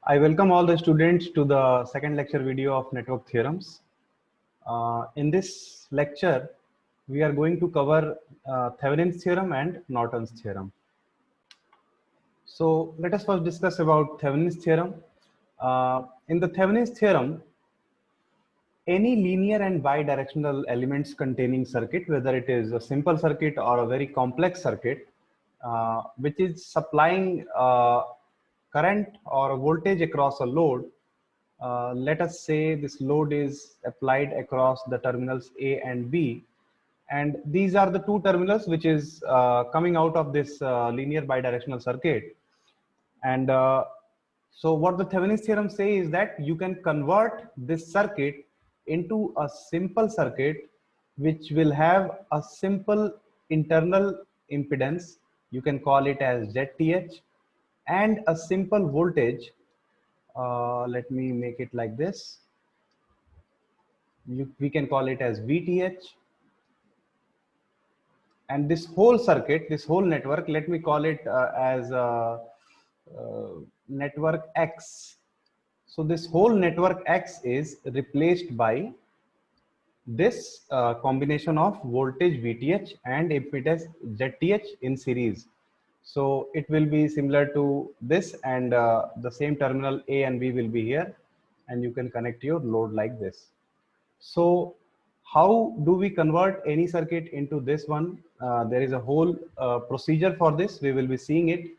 I welcome all the students to the second lecture video of network theorems. In this lecture, we are going to cover Thevenin's theorem and Norton's theorem. So let us first discuss about Thevenin's theorem. In the Thevenin's theorem, any linear and bidirectional elements containing circuit, whether it is a simple circuit or a very complex circuit, which is supplying current or a voltage across a load. Let us say this load is applied across the terminals A and B, and these are the two terminals which is coming out of this linear bidirectional circuit. And so what the Thevenin's theorem says is that you can convert this circuit into a simple circuit which will have a simple internal impedance. You can call it as ZTH, and a simple voltage. Let me make it like this. We can call it as VTH. And this whole circuit, this whole network, let me call it as network X. So this whole network X is replaced by this combination of voltage VTH and impedance ZTH in series. So it will be similar to this, and the same terminal A and B will be here, and you can connect your load like this. So how do we convert any circuit into this one? There is a whole procedure for this. We will be seeing it.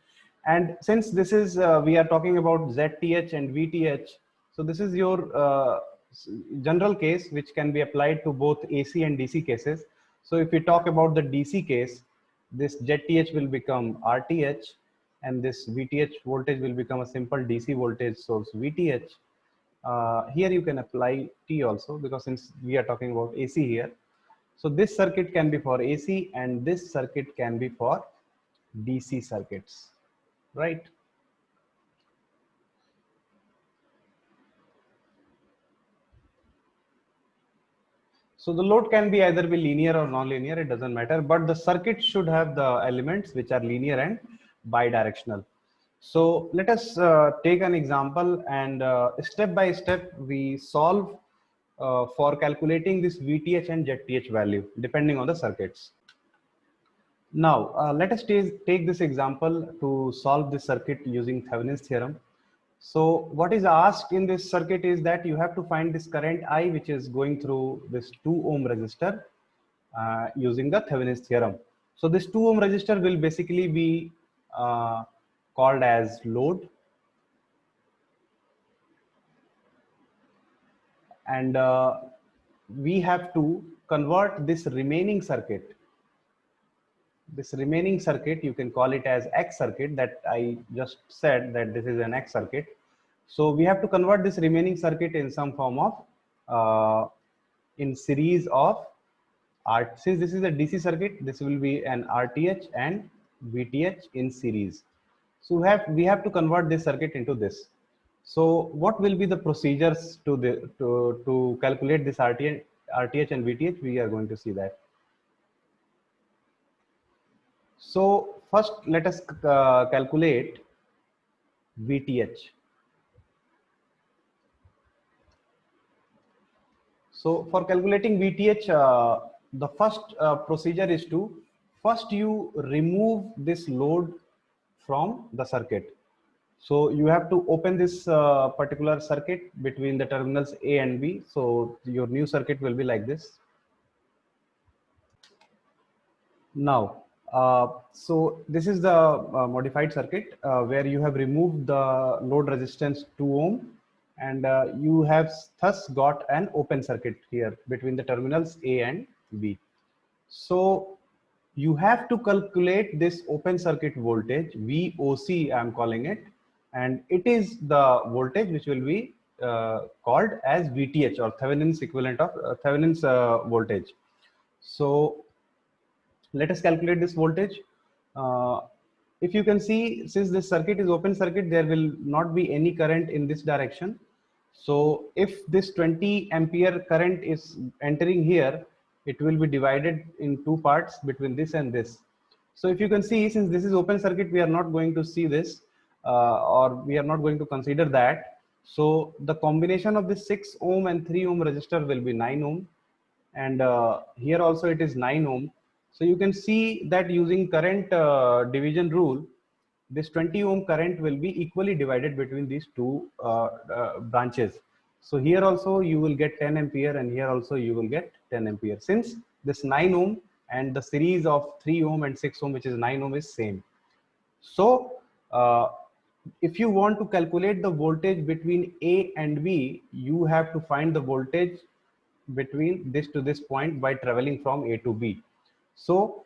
And since this is, we are talking about ZTH and VTH, so this is your general case which can be applied to both AC and DC cases. So if we talk about the DC case, this ZTH will become RTH, and this VTH voltage will become a simple DC voltage source VTH. Here you can apply T also, because since we are talking about AC here. So this circuit can be for AC and this circuit can be for DC circuits, right? So the load can be either be linear or non-linear, it doesn't matter, but the circuit should have the elements which are linear and bidirectional. So let us take an example, and step by step we solve for calculating this VTH and ZTH value depending on the circuits. Now let us take this example to solve this circuit using Thevenin's theorem. So what is asked in this circuit is that you have to find this current I which is going through this 2 ohm resistor using the Thevenin's theorem. So this 2 ohm resistor will basically be called as load, and we have to convert this remaining circuit. This remaining circuit, you can call it as X circuit, that I just said that this is an X circuit. So we have to convert this remaining circuit in some form of in series of since this is a DC circuit, this will be an RTH and VTH in series. So we have to convert this circuit into this. So what will be the procedures to calculate this RTH and VTH? We are going to see that. So first let us calculate VTH. So for calculating VTH, the first procedure is to first you remove this load from the circuit. So you have to open this particular circuit between the terminals A and B. So your new circuit will be like this. Now, so this is the modified circuit where you have removed the load resistance 2 ohm, and you have thus got an open circuit here between the terminals A and B. So you have to calculate this open circuit voltage, VOC I am calling it, and it is the voltage which will be called as VTH, or Thevenin's equivalent of Thevenin's voltage. So let us calculate this voltage. If you can see, since this circuit is open circuit, there will not be any current in this direction. So if this 20 ampere current is entering here, it will be divided in two parts between this and this. So if you can see, since this is open circuit, we are not going to see this. or we are not going to consider that. So the combination of this 6 ohm and 3 ohm resistor will be 9 ohm, and here also it is 9 ohm. So you can see that using current division rule, this 20 ohm current will be equally divided between these two branches. So here also you will get 10 ampere, and here also you will get 10 ampere, since this 9 ohm and the series of 3 ohm and 6 ohm, which is 9 ohm, is same. So if you want to calculate the voltage between A and B, you have to find the voltage between this to this point by traveling from A to B. So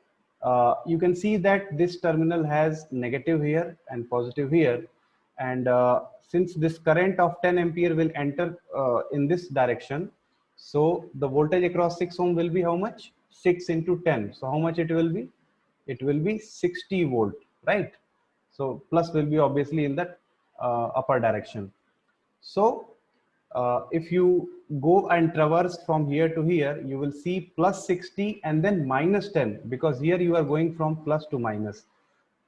you can see that this terminal has negative here and positive here, and since this current of 10 ampere will enter in this direction, so the voltage across 6 ohm will be how much? 6 into 10. So how much it will be? It will be 60 volt, right? So plus will be obviously in the upper direction. So if you go and traverse from here to here, you will see plus 60 and then minus 10, because here you are going from plus to minus.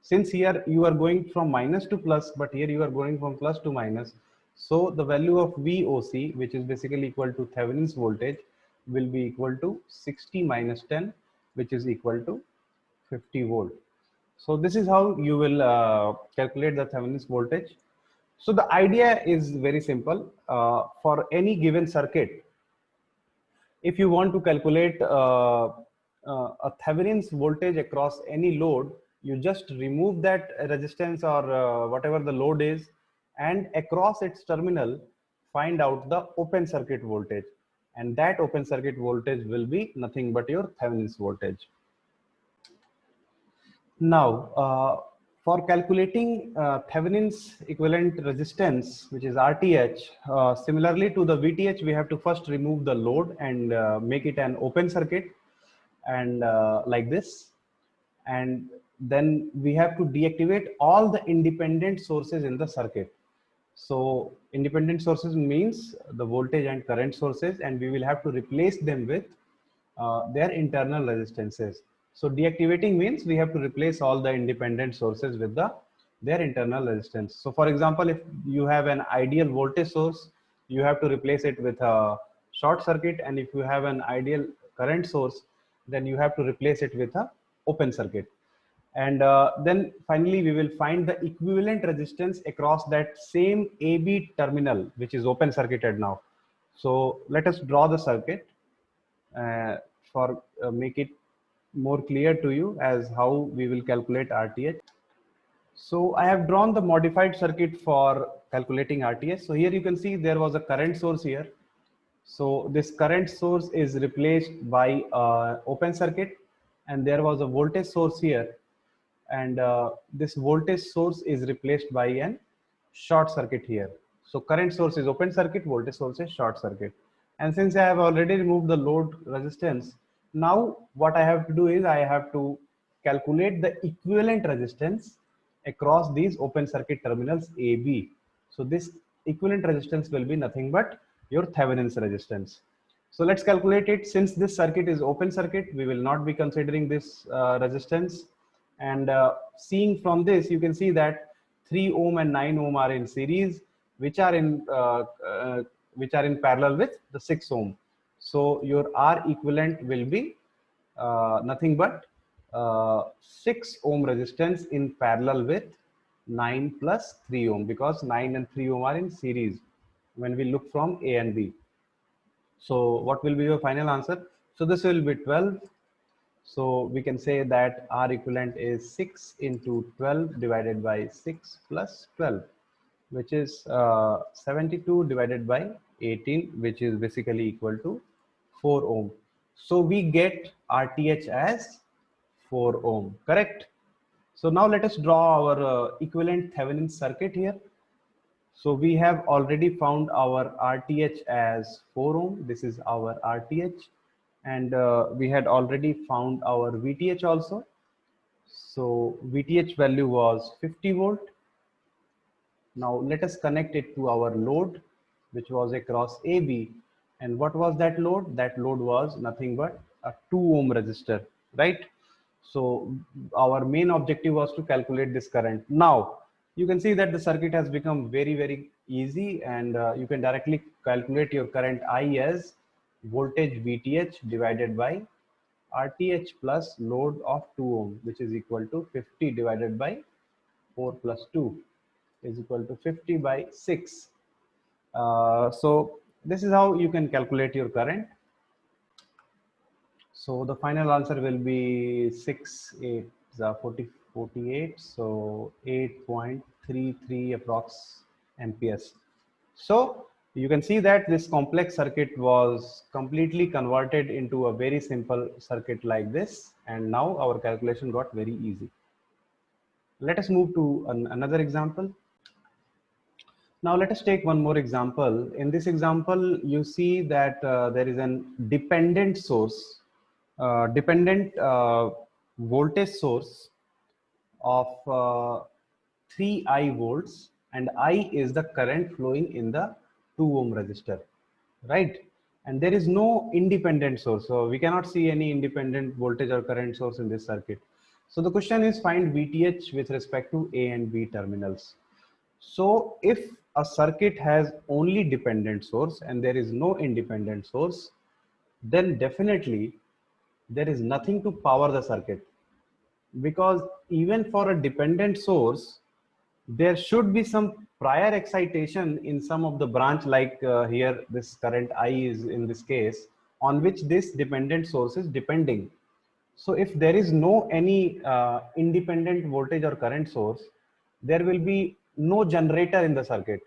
Since here you are going from minus to plus, but here you are going from plus to minus, so the value of VOC, which is basically equal to Thevenin's voltage, will be equal to 60 minus 10, which is equal to 50 volt. So this is how you will calculate the Thevenin's voltage. So the idea is very simple. For any given circuit, if you want to calculate a Thevenin's voltage across any load, you just remove that resistance or whatever the load is, and across its terminal, find out the open circuit voltage. And that open circuit voltage will be nothing but your Thevenin's voltage. Now, for calculating Thevenin's equivalent resistance, which is RTH, similarly to the VTH, we have to first remove the load and make it an open circuit, and like this. And then we have to deactivate all the independent sources in the circuit. So independent sources means the voltage and current sources, and we will have to replace them with their internal resistances. So deactivating means we have to replace all the independent sources with their internal resistance. So for example, if you have an ideal voltage source, you have to replace it with a short circuit, and if you have an ideal current source, then you have to replace it with a open circuit. And then finally we will find the equivalent resistance across that same AB terminal, which is open circuited now. So let us draw the circuit uh, for make it more clear to you as how we will calculate RTH. So I have drawn the modified circuit for calculating RTH. So here you can see there was a current source here. So this current source is replaced by open circuit, and there was a voltage source here, and this voltage source is replaced by an short circuit here. So current source is open circuit, voltage source is short circuit. And since I have already removed the load resistance, now what I have to do is I have to calculate the equivalent resistance across these open circuit terminals AB. So this equivalent resistance will be nothing but your Thevenin's resistance. So let's calculate it. Since this circuit is open circuit, we will not be considering this resistance. And seeing from this, you can see that 3 ohm and 9 ohm are in series, which are in parallel with the 6 ohm. So your R equivalent will be nothing but 6 ohm resistance in parallel with 9 plus 3 ohm, because 9 and 3 ohm are in series when we look from A and B. So what will be your final answer? So this will be 12. So we can say that R equivalent is 6 into 12 divided by 6 plus 12, which is 72 divided by 18, which is basically equal to 4 ohm. So we get RTH as 4 ohm, correct? So now let us draw our equivalent Thevenin circuit here. So we have already found our RTH as 4 ohm. This is our RTH. And we had already found our VTH also. So VTH value was 50 volt. Now let us connect it to our load, which was across AB. And what was that load? That load was nothing but a 2 ohm resistor, right? So our main objective was to calculate this current. Now, You can see that the circuit has become very, very easy, and you can directly calculate your current I as voltage VTH divided by RTH plus load of 2 ohm, which is equal to 50 divided by 4 plus 2 is equal to 50 by 6. So this is how you can calculate your current. So the final answer will be 6, 8, 40, 48. So 8.33 approx amperes. So you can see that this complex circuit was completely converted into a very simple circuit like this. And now our calculation got very easy. Let us move to another example. Now let us take one more example. In this example, you see that there is a dependent source, dependent voltage source of 3I volts, and I is the current flowing in the 2 ohm resistor, right? And there is no independent source. So we cannot see any independent voltage or current source in this circuit. So the question is find VTH with respect to A and B terminals. So if a circuit has only dependent source and there is no independent source, then definitely there is nothing to power the circuit, because even for a dependent source, there should be some prior excitation in some of the branch, like here this current I is in this case, on which this dependent source is depending. So if there is no any independent voltage or current source, there will be no generator in the circuit.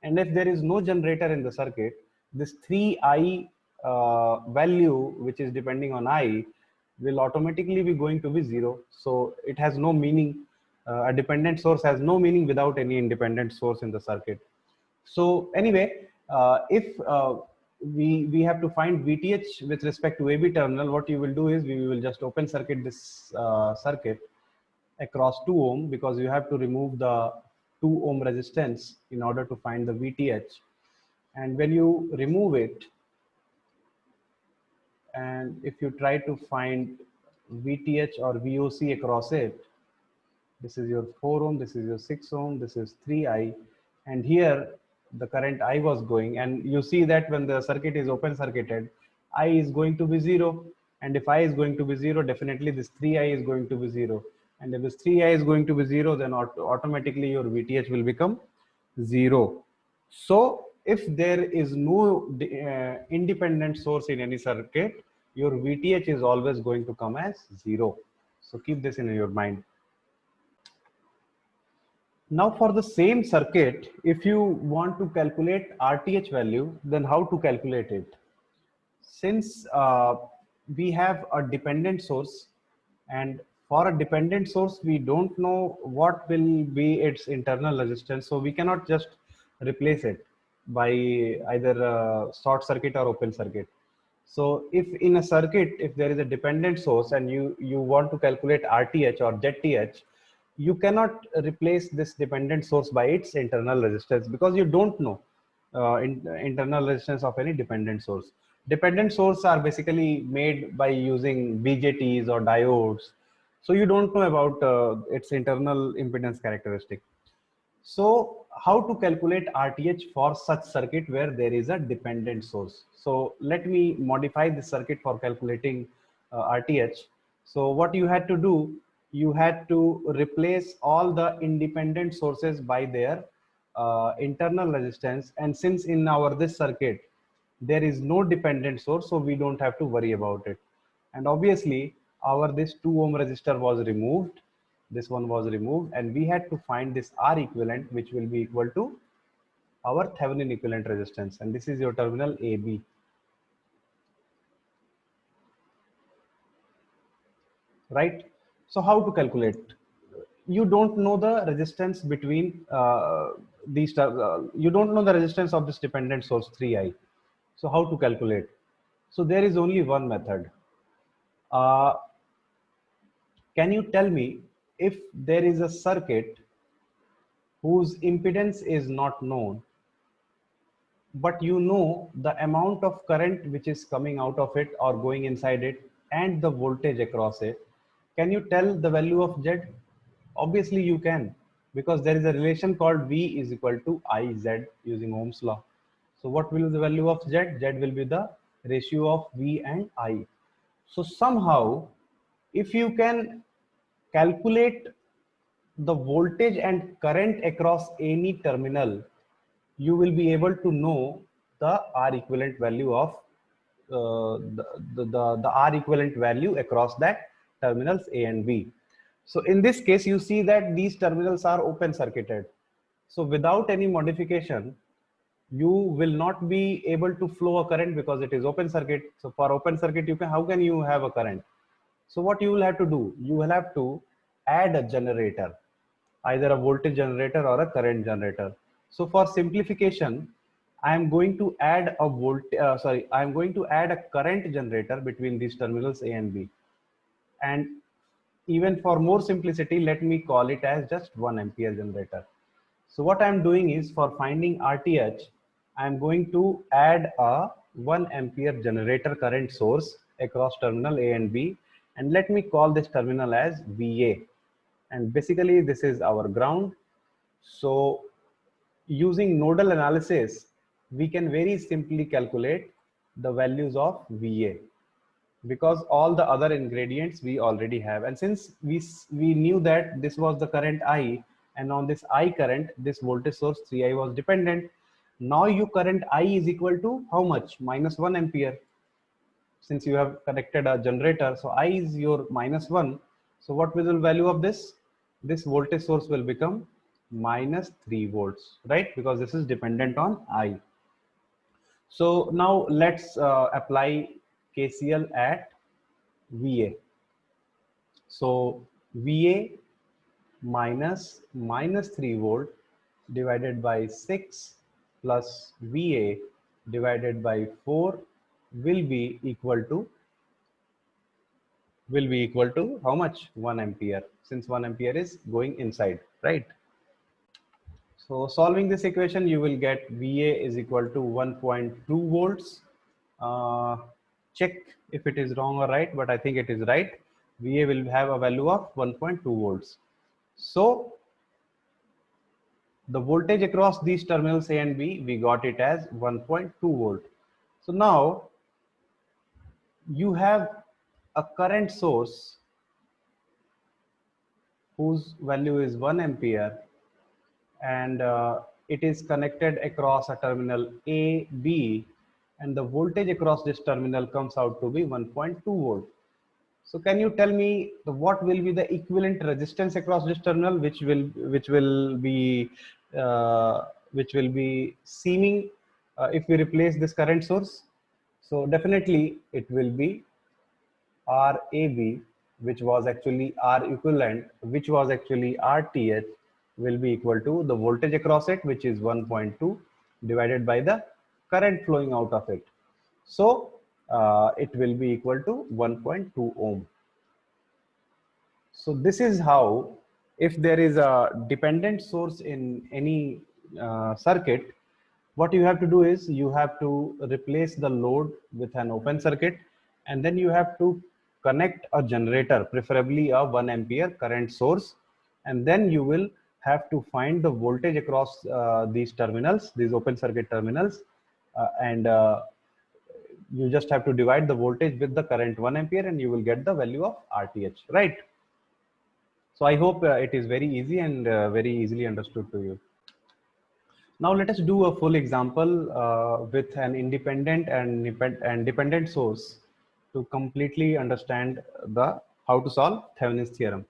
And if there is no generator in the circuit, this 3I value, which is depending on I, will automatically be going to be 0. So it has no meaning. A dependent source has no meaning without any independent source in the circuit. So anyway, if we have to find VTH with respect to AB terminal, what you will do is we will just open circuit this circuit across 2 ohm, because you have to remove the 2 ohm resistance in order to find the VTH. And when you remove it, and if you try to find VTH or VOC across it, this is your 4 ohm, this is your 6 ohm, this is 3I, and here the current I was going, and you see that when the circuit is open circuited, I is going to be 0, and if I is going to be 0, definitely this 3I is going to be 0, and if this 3I is going to be 0, then automatically your VTH will become 0. So if there is no independent source in any circuit, your VTH is always going to come as 0. So keep this in your mind. Now for the same circuit, if you want to calculate RTH value, then how to calculate it? Since we have a dependent source, and for a dependent source, we don't know what will be its internal resistance. So we cannot just replace it by either short circuit or open circuit. So if in a circuit, if there is a dependent source and you want to calculate RTH or ZTH, you cannot replace this dependent source by its internal resistance, because you don't know internal resistance of any dependent source. Dependent sources are basically made by using BJTs or diodes. So you don't know about its internal impedance characteristic. So how to calculate RTH for such circuit where there is a dependent source? So let me modify this circuit for calculating RTH. So what you had to do, you had to replace all the independent sources by their internal resistance. And since in our this circuit, there is no dependent source, so we don't have to worry about it. And obviously our this 2 ohm resistor was removed, this one was removed, and we had to find this R equivalent, which will be equal to our Thevenin equivalent resistance, and this is your terminal AB. Right? So how to calculate? You don't know the resistance between you don't know the resistance of this dependent source 3I. So how to calculate? So there is only one method. Uh, can you tell me, if there is a circuit whose impedance is not known, but you know the amount of current which is coming out of it or going inside it and the voltage across it, can you tell the value of Z? Obviously you can. because there is a relation called V is equal to IZ using Ohm's law. So what will be the value of Z? Z will be the ratio of V and I. So somehow, if you can calculate the voltage and current across any terminal, you will be able to know the R equivalent value of the R equivalent value across that terminals A and B. So in this case, you see that these terminals are open circuited. So without any modification, you will not be able to flow a current because it is open circuit. So for open circuit, how can you have a current? So what you will have to do, you will have to add a generator, either a voltage generator or a current generator. So for simplification, I am going to add I am going to add a current generator between these terminals A and B. And even for more simplicity, let me call it as just 1 ampere generator. So what I'm doing is, for finding RTH, I'm going to add a 1 ampere generator current source across terminal A and B, and let me call this terminal as VA. And basically this is our ground. So using nodal analysis, we can very simply calculate the values of VA, because all the other ingredients we already have. And since we knew that this was the current I, and on this I current, this voltage source 3I was dependent. Now your current I is equal to how much? Minus 1 ampere. Since you have connected a generator, so I is your minus 1. So what will the value of this? This voltage source will become minus 3 volts, right? Because this is dependent on I. So now let's apply KCL at VA. So VA minus 3 volt divided by 6 plus VA divided by 4 will be equal to how much? 1 ampere, since 1 ampere is going inside, right? So solving this equation, you will get VA is equal to 1.2 volts. Check if it is wrong or right, but I think it is right. VA will have a value of 1.2 volts. So the voltage across these terminals A and B, we got it as 1.2 volt. So now you have a current source whose value is 1 ampere, and it is connected across a terminal A, B, and the voltage across this terminal comes out to be 1.2 volt. So can you tell me what will be the equivalent resistance across this terminal, which will be seeming if we replace this current source? So definitely it will be RAB, which was actually R equivalent, which was actually RTH, will be equal to the voltage across it, which is 1.2, divided by the current flowing out of it. So it will be equal to 1.2 ohm. So this is how, if there is a dependent source in any circuit, what you have to do is you have to replace the load with an open circuit, and then you have to connect a generator, preferably a 1 ampere current source, and then you will have to find the voltage across these terminals, these open circuit terminals, and you just have to divide the voltage with the current 1 ampere, and you will get the value of RTH, right? So I hope it is very easy and very easily understood to you. Now let us do a full example with an independent and dependent source to completely understand how to solve Thevenin's theorem.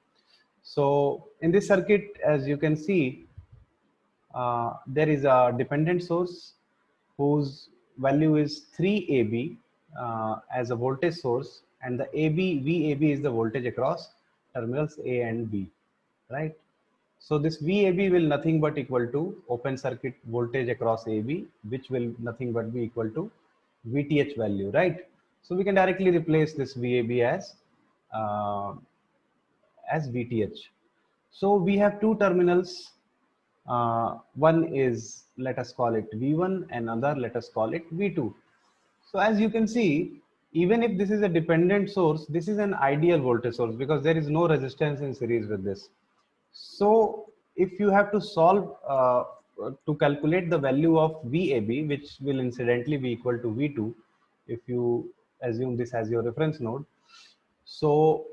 So in this circuit, as you can see, there is a dependent source whose value is 3AB as a voltage source, and the VAB is the voltage across terminals A and B, right? So this VAB will nothing but equal to open circuit voltage across AB, which will nothing but be equal to VTH value, right? So we can directly replace this VAB as VTH. So we have two terminals. One is, let us call it V1, and another, let us call it V2. So as you can see, even if this is a dependent source, this is an ideal voltage source because there is no resistance in series with this. So if you have to solve to calculate the value of VAB, which will incidentally be equal to V2, if you assume this as your reference node. So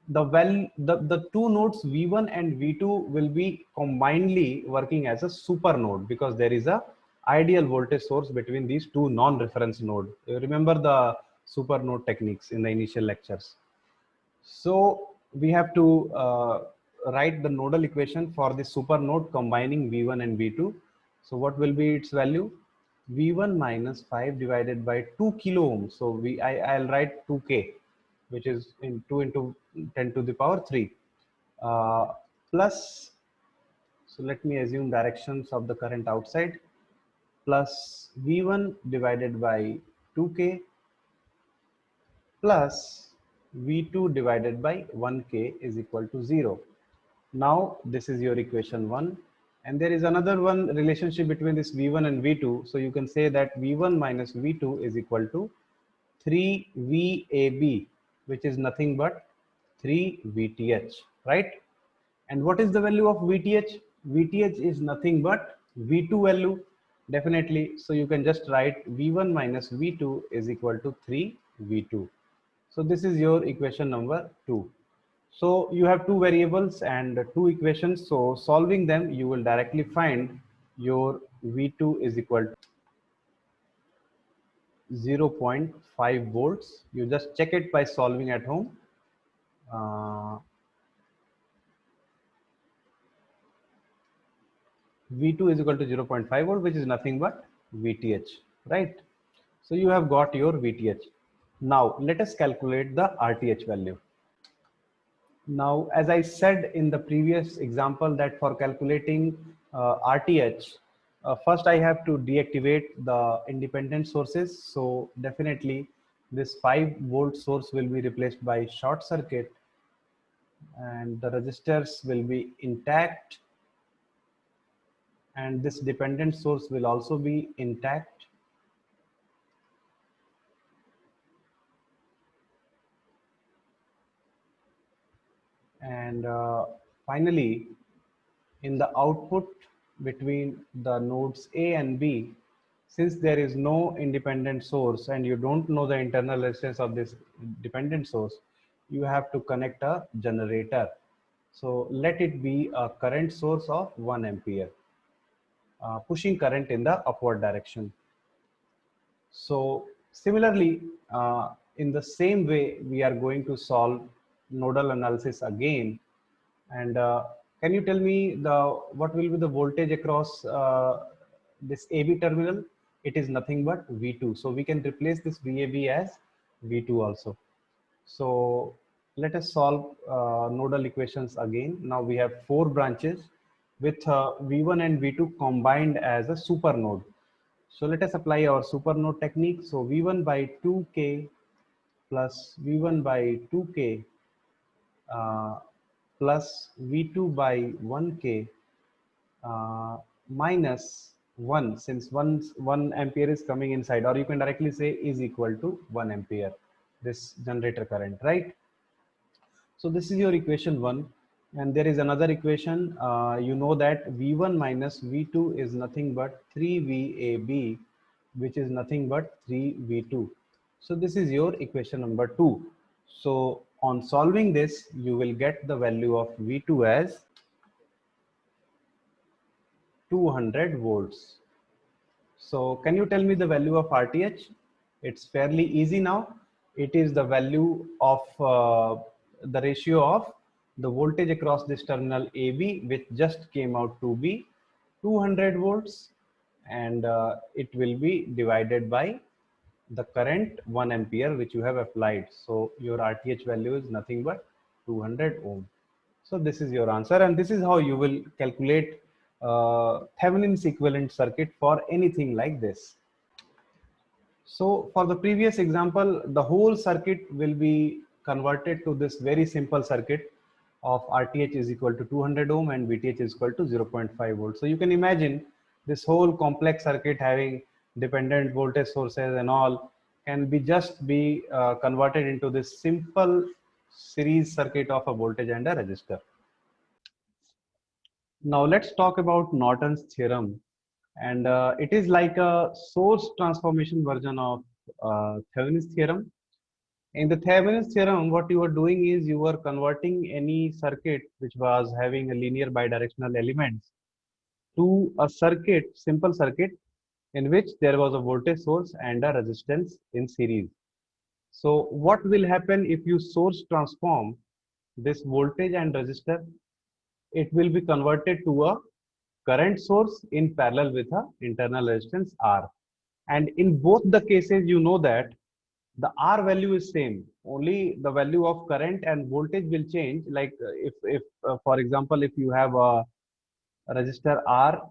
the two nodes V1 and V2 will be combinedly working as a super node, because there is a ideal voltage source between these two non-reference node. You remember the super node techniques in the initial lectures. So we have to write the nodal equation for the super node combining V1 and V2. So what will be its value? V1 minus 5 divided by 2 kilo ohm. So I'll write 2K, which is in 2 into 10 to the power 3, plus, so let me assume directions of the current outside, plus V1 divided by 2K plus V2 divided by 1K is equal to 0. Now this is your equation 1, and there is another one relationship between this V1 and V2. So you can say that V1 minus V2 is equal to 3 VAB, which is nothing but 3 VTH, right? And what is the value of VTH? VTH is nothing but V2 value, definitely. So you can just write V1 minus V2 is equal to 3 V2. So this is your equation number 2. So you have two variables and two equations. So solving them, you will directly find your V2 is equal to 0.5 volts. You just check it by solving at home. V2 is equal to 0.5 volt, which is nothing but VTH, right? So you have got your VTH. Now let us calculate the RTH value. Now, as I said in the previous example, that for calculating RTH, first I have to deactivate the independent sources. So definitely this 5-volt source will be replaced by short circuit, and the resistors will be intact, and this dependent source will also be intact. And finally, in the output between the nodes A and B, since there is no independent source and you don't know the internal resistance of this dependent source, you have to connect a generator. So let it be a current source of 1 ampere, pushing current in the upward direction. So similarly, in the same way, we are going to solve nodal analysis again. And can you tell me what will be the voltage across this AB terminal? It is nothing but V2. So we can replace this VAB as V2 also. So let us solve nodal equations again. Now we have 4 branches with V1 and V2 combined as a super node. So let us apply our super node technique. So V1 by 2K plus V1 by 2K plus V2 by 1K minus 1, since 1 ampere is coming inside, or you can directly say is equal to 1 ampere, this generator current, right? So this is your equation 1, and there is another equation. You know that V1 minus V2 is nothing but 3 VAB, which is nothing but 3 V2. So this is your equation number 2. So on solving this, you will get the value of V2 as 200 volts. So can you tell me the value of RTH? It's fairly easy now. It is the value of the ratio of the voltage across this terminal AB, which just came out to be 200 volts, and it will be divided by the current 1 ampere which you have applied. So your RTH value is nothing but 200 ohm. So this is your answer, and this is how you will calculate Thevenin's equivalent circuit for anything like this. So for the previous example, the whole circuit will be converted to this very simple circuit of RTH is equal to 200 ohm and VTH is equal to 0.5 volt. So you can imagine this whole complex circuit having dependent voltage sources and all can be just be converted into this simple series circuit of a voltage and a resistor. Now let's talk about Norton's theorem, and it is like a source transformation version of Thevenin's theorem. In the Thevenin's theorem, what you are doing is you are converting any circuit which was having a linear bidirectional elements to a circuit, simple circuit, in which there was a voltage source and a resistance in series. So what will happen if you source transform this voltage and resistor? It will be converted to a current source in parallel with a internal resistance R. And in both the cases, you know that the R value is same. Only the value of current and voltage will change. Like if for example, if you have a resistor R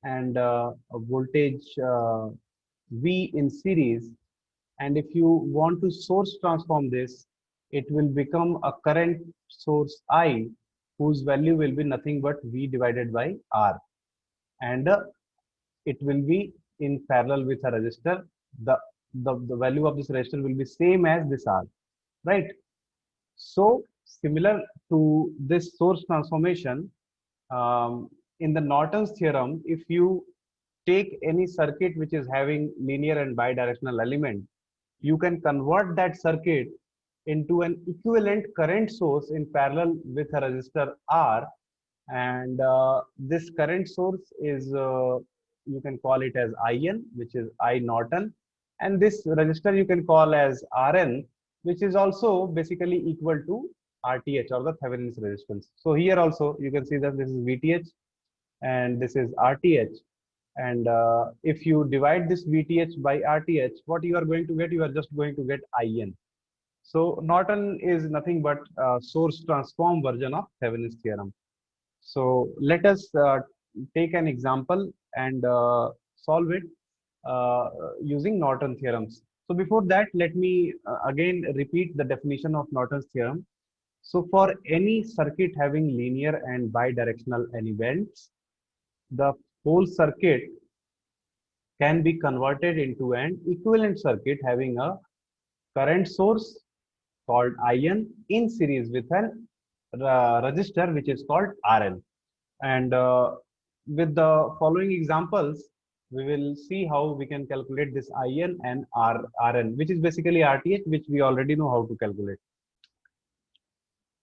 and a voltage V in series, and if you want to source transform this, it will become a current source I, whose value will be nothing but V divided by R, and it will be in parallel with a resistor. The value of this resistor will be same as this R, right? So similar to this source transformation, in the Norton's theorem, if you take any circuit which is having linear and bidirectional element, you can convert that circuit into an equivalent current source in parallel with a resistor R, and this current source is you can call it as IN, which is I Norton, and this resistor you can call as RN, which is also basically equal to RTH, or the Thevenin's resistance. So here also you can see that this is VTH and this is RTH, and if you divide this VTH by RTH, what you are going to get? You are just going to get IN. So Norton is nothing but source transform version of Thevenin's theorem. So let us take an example and solve it using Norton theorems. So before that, let me again repeat the definition of Norton's theorem. So for any circuit having linear and bidirectional elements, the whole circuit can be converted into an equivalent circuit having a current source called IN in series with an resistor which is called RL. And with the following examples, we will see how we can calculate this IN and RN, which is basically RTH, which we already know how to calculate.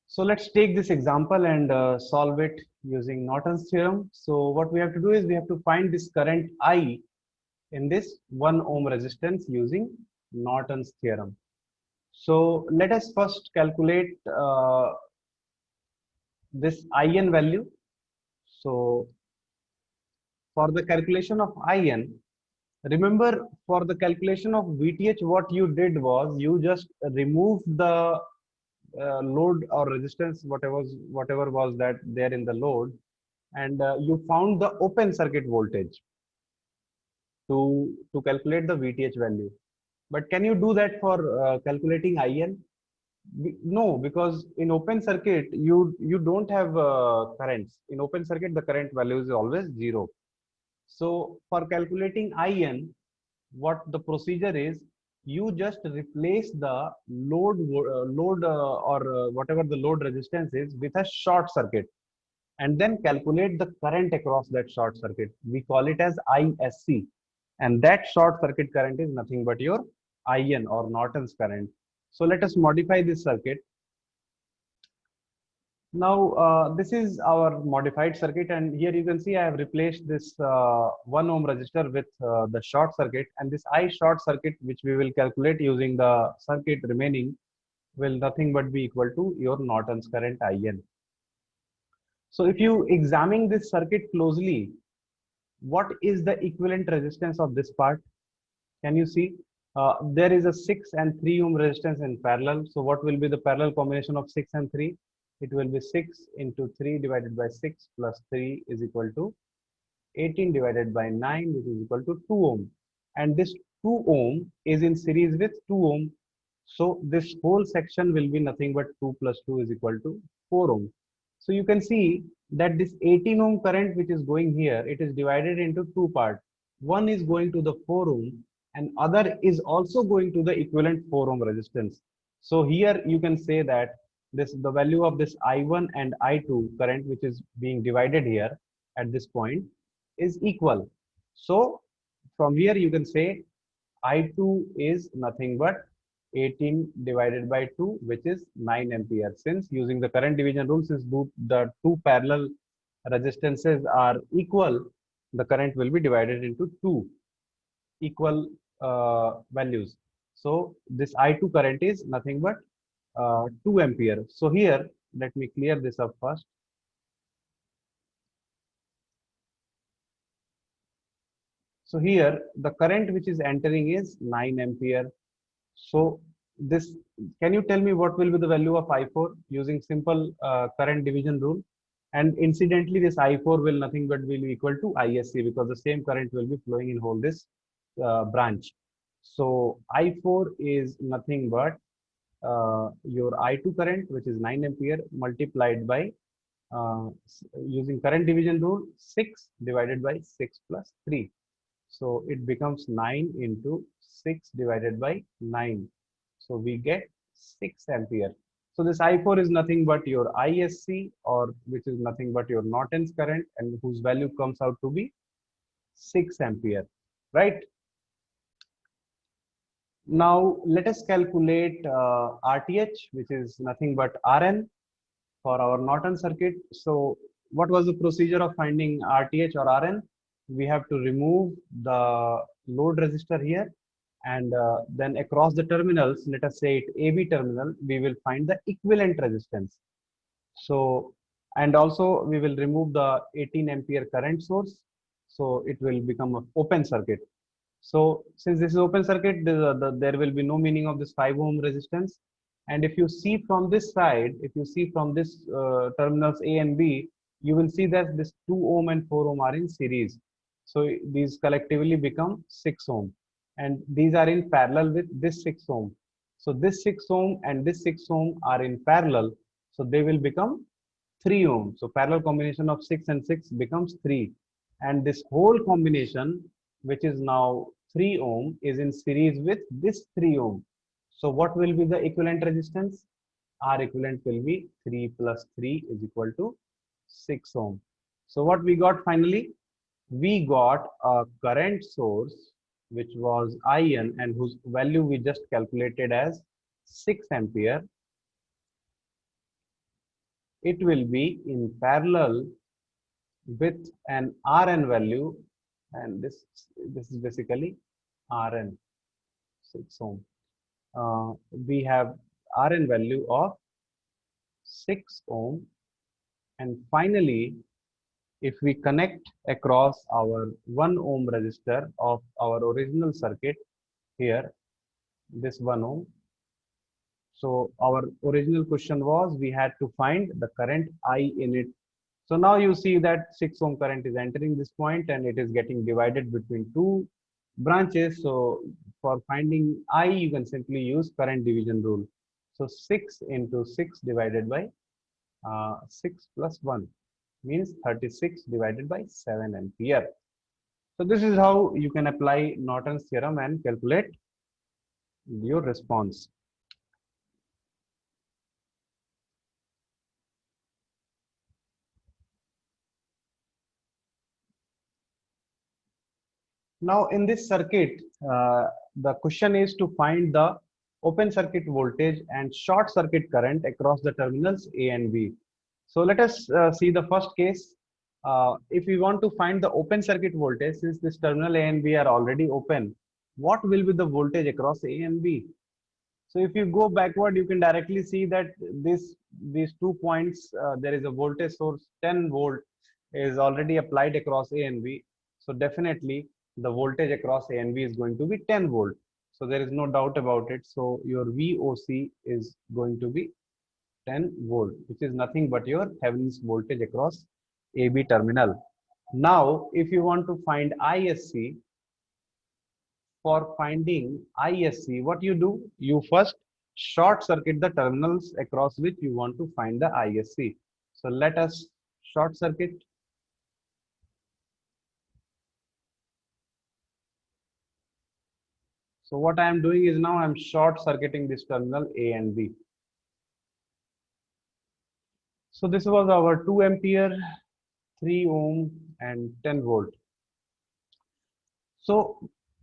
So let's take this example and solve it using Norton's theorem. So what we have to do is we have to find this current I in this 1 ohm resistance using Norton's theorem. So let us first calculate this IN value. So for the calculation of IN, remember for the calculation of VTH, what you did was you just removed the load or resistance, whatever was that there in the load, and you found the open circuit voltage to calculate the VTH value. But can you do that for calculating IN? No, because in open circuit you don't have currents. In open circuit, the current value is always 0. So for calculating IN, what the procedure is, you just replace the load or whatever the load resistance is with a short circuit, and then calculate the current across that short circuit. We call it as ISC, and that short circuit current is nothing but your IN or Norton's current. So let us modify this circuit. Now this is our modified circuit, and here you can see I have replaced this 1 ohm resistor with the short circuit, and this I short circuit, which we will calculate using the circuit remaining, will nothing but be equal to your Norton's current IN. So if you examine this circuit closely, what is the equivalent resistance of this part? Can you see? There is a 6 and 3 ohm resistance in parallel. So what will be the parallel combination of 6 and 3? It will be 6 into 3 divided by 6 plus 3 is equal to 18 divided by 9, which is equal to 2 ohm. And this 2 ohm is in series with 2 ohm. So this whole section will be nothing but 2 plus 2 is equal to 4 ohm. So you can see that this 18 ohm current which is going here, it is divided into two parts. One is going to the 4 ohm and other is also going to the equivalent 4 ohm resistance. So here you can say that the value of this I1 and I2 current which is being divided here, at this point is equal. So from here you can say I2 is nothing but 18 divided by 2, which is 9 ampere. Since using the current division rule, since the two parallel resistances are equal, the current will be divided into two equal values. So this I2 current is nothing but 2 ampere. So here, let me clear this up first. So here, the current which is entering is 9 ampere. So this, can you tell me what will be the value of I4 using simple current division rule? And incidentally, this I4 will nothing but will be equal to ISC, because the same current will be flowing in whole this branch. So I4 is nothing but your I2 current, which is 9 ampere, multiplied by using current division rule, 6 divided by 6 plus 3. So it becomes 9 into 6 divided by 9. So we get 6 ampere. So this I4 is nothing but your ISC, or which is nothing but your Norton's current, and whose value comes out to be 6 ampere, right? Now let us calculate RTH, which is nothing but RN for our Norton circuit. So what was the procedure of finding RTH or RN? We have to remove the load resistor here, and then across the terminals, let us say it AB terminal, we will find the equivalent resistance. So, and also we will remove the 18 ampere current source. So it will become an open circuit. So since this is open circuit, there will be no meaning of this 5 ohm resistance. And if you see from this side, if you see from this terminals A and B, you will see that this 2 ohm and 4 ohm are in series. So these collectively become 6 ohm. And these are in parallel with this 6 ohm. So this 6 ohm and this 6 ohm are in parallel. So they will become 3 ohm. So parallel combination of 6 and 6 becomes 3. And this whole combination, which is now 3 ohm, is in series with this 3 ohm. So what will be the equivalent resistance? R equivalent will be 3 plus 3 is equal to 6 ohm. So what we got finally? We got a current source which was IN and whose value we just calculated as 6 ampere. It will be in parallel with an RN value, and this is basically RN 6 ohm. We have RN value of 6 ohm, and finally if we connect across our 1 ohm resistor of our original circuit here, this 1 ohm. So our original question was we had to find the current I in it. So now you see that 6 ohm current is entering this point and it is getting divided between two branches. So for finding I, you can simply use current division rule. So 6 into 6 divided by 6 plus 1 means 36 divided by 7 ampere. So this is how you can apply Norton's theorem and calculate your response. Now in this circuit, the question is to find the open circuit voltage and short circuit current across the terminals A and B. So let us see the first case. If we want to find the open circuit voltage, since this terminal A and B are already open, what will be the voltage across A and B? So if you go backward, you can directly see that these 2 points, there is a voltage source 10 volt is already applied across A and B. So definitely the voltage across A and B is going to be 10 volt. So there is no doubt about it. So your VOC is going to be 10 volt, which is nothing but your Thevenin's voltage across AB terminal. Now, if you want to find ISC, for finding ISC, what you do? You first short circuit the terminals across which you want to find the ISC. So let us short circuit. So what I am doing is now I am short circuiting this terminal A and B. So this was our 2 ampere, 3 ohm, and 10 volt. So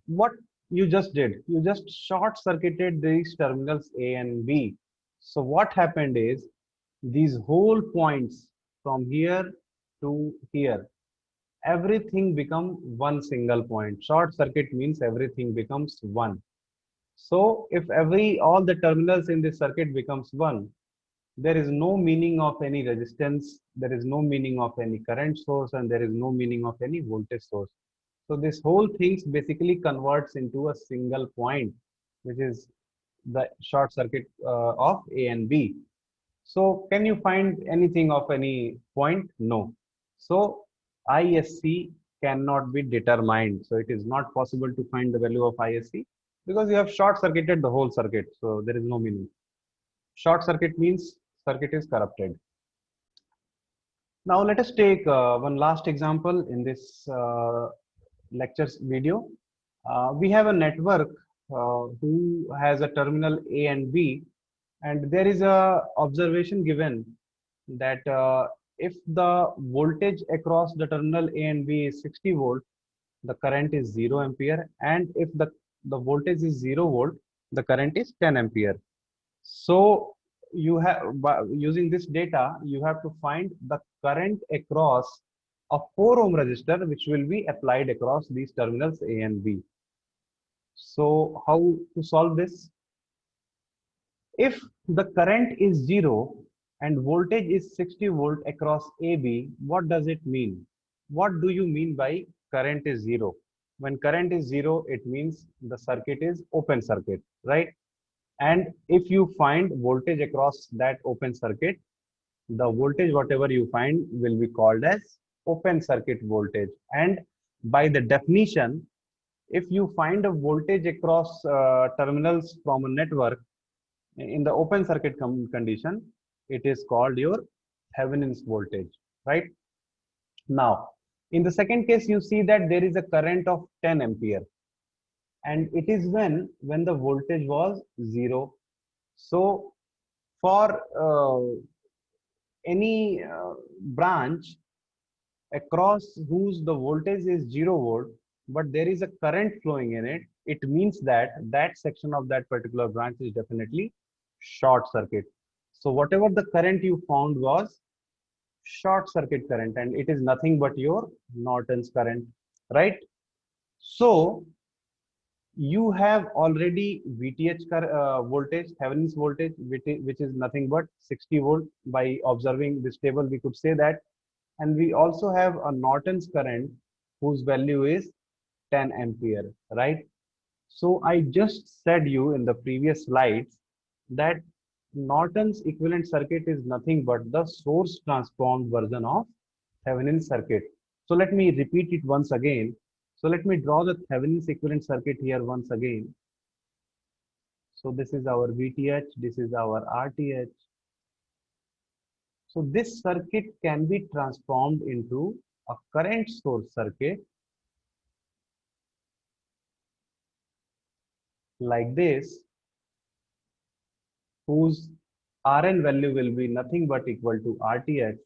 what you just did, you just short circuited these terminals A and B. So what happened is these whole points from here to here, everything become one single point. Short circuit means everything becomes one. So if all the terminals in this circuit becomes one, there is no meaning of any resistance, there is no meaning of any current source, and there is no meaning of any voltage source. So this whole thing basically converts into a single point, which is the short circuit of A and B. So can you find anything of any point? No. So ISC cannot be determined. So it is not possible to find the value of ISC because you have short circuited the whole circuit. So there is no meaning. Short circuit means circuit is corrupted. Now let us take one last example in this lectures video. We have a network who has a terminal A and B, and there is a observation given that if the voltage across the terminal A and B is 60 volt, the current is 0 ampere, and if the voltage is 0 volt, the current is 10 ampere. So you have, by using this data, you have to find the current across a 4 ohm resistor which will be applied across these terminals A and B. So how to solve this? If the current is 0 and voltage is 60 volt across AB, what does it mean? What do you mean by current is 0? When current is 0, it means the circuit is open circuit, right? And if you find voltage across that open circuit, the voltage whatever you find will be called as open circuit voltage. And by the definition, if you find a voltage across terminals from a network in the open circuit condition, it is called your Thevenin's voltage, right? Now, in the second case, you see that there is a current of 10 ampere, and it is when the voltage was 0. So for any branch across whose the voltage is 0 volt, but there is a current flowing in it, it means that that section of that particular branch is definitely short circuit. So whatever the current you found was short circuit current, and it is nothing but your Norton's current, right? So you have already VTH voltage, Thevenin's voltage, which is nothing but 60 volt. By observing this table, we could say that. And we also have a Norton's current whose value is 10 ampere, right? So I just said you in the previous slides that Norton's equivalent circuit is nothing but the source transformed version of Thevenin's circuit. So let me repeat it once again. So let me draw the Thevenin's equivalent circuit here once again. So this is our VTH, this is our RTH. So this circuit can be transformed into a current source circuit like this, whose Rn value will be nothing but equal to RTH,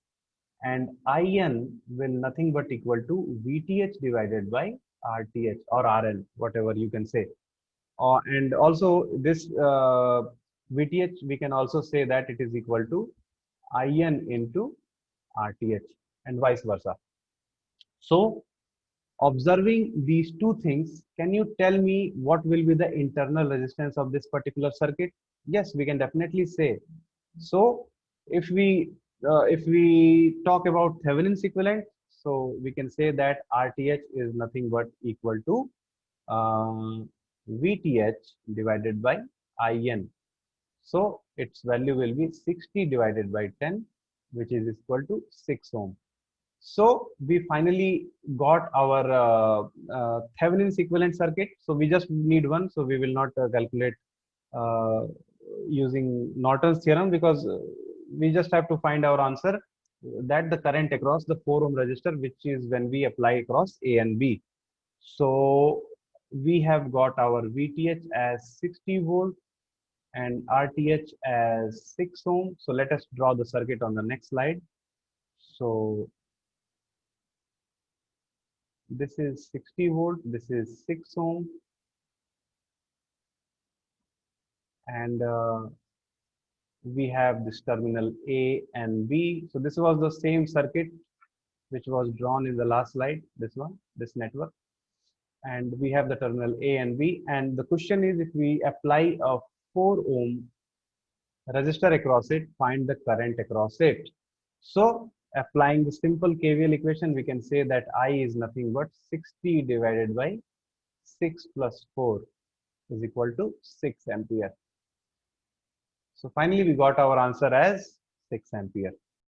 and In will nothing but equal to VTH divided by RTH or Rn, whatever you can say. And also this VTH, we can also say that it is equal to In into RTH and vice versa. So observing these two things, can you tell me what will be the internal resistance of this particular circuit? Yes, we can definitely say. So if we talk about Thevenin's equivalent, so we can say that RTH is nothing but equal to VTH divided by IN. So its value will be 60 divided by 10, which is equal to 6 ohm. So we finally got our Thevenin's equivalent circuit. So we just need one. So we will not calculate uh, using Norton's theorem, because we just have to find our answer that the current across the 4 ohm resistor, which is when we apply across A and B. So we have got our VTH as 60 volt and RTH as 6 ohm. So let us draw the circuit on the next slide. So This is 60 volt, this is 6 ohm, and we have this terminal A and B. So this was the same circuit which was drawn in the last slide, this one, this network. And we have the terminal A and B. And the question is, if we apply a 4 ohm resistor across it, find the current across it. So applying the simple KVL equation, we can say that I is nothing but 60 divided by 6 plus 4 is equal to 6 ampere. So finally we got our answer as 6 ampere.